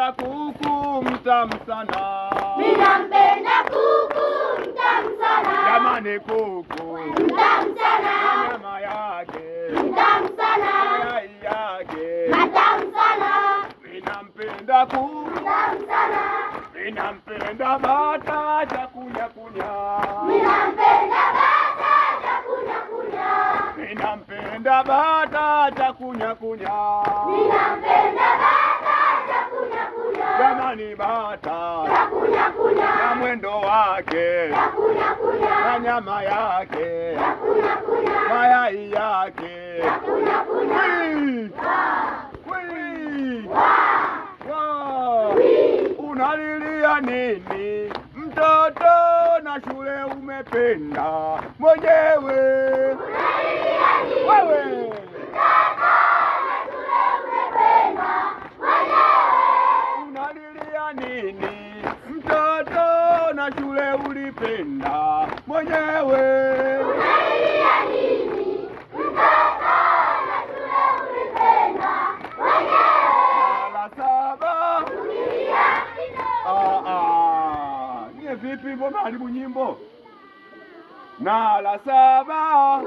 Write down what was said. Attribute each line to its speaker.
Speaker 1: nampenda kuku mtamu sana.
Speaker 2: Mimi nampenda kuku mtamu sana.
Speaker 1: Jamani kuku
Speaker 2: mtamu sana.
Speaker 1: Nyama yake
Speaker 2: mtamu sana.
Speaker 1: Mayai yake
Speaker 2: matamu sana.
Speaker 1: Mimi nampenda kuku
Speaker 2: mtamu sana.
Speaker 1: Mimi nampenda bata cha kunya kunya.
Speaker 2: Mimi nampenda bata cha kunya kunya.
Speaker 1: Mimi nampenda bata cha kunya kunya.
Speaker 2: Mimi nampenda bata cha kunya kunya.
Speaker 1: Jamani bata
Speaker 2: cha kunya kunya.
Speaker 1: Na mwendo wake
Speaker 2: cha kunya kunya.
Speaker 1: Na nyama yake
Speaker 2: cha kunya kunya.
Speaker 1: Mayai yake
Speaker 2: cha kunya kunya.
Speaker 1: Unalilia nini mtoto na shule umependa mwenyewe?
Speaker 2: Unalilia nini
Speaker 1: wewe
Speaker 2: mtoto na shule umependa mwenyewe?
Speaker 1: Unalilia nini mtoto na shule ulipenda mwenyewe?
Speaker 2: Unalilia nini mtoto na shule ulipenda mwenyewe?
Speaker 1: La saba nie vipi, mbona haribu nyimbo? Na la saba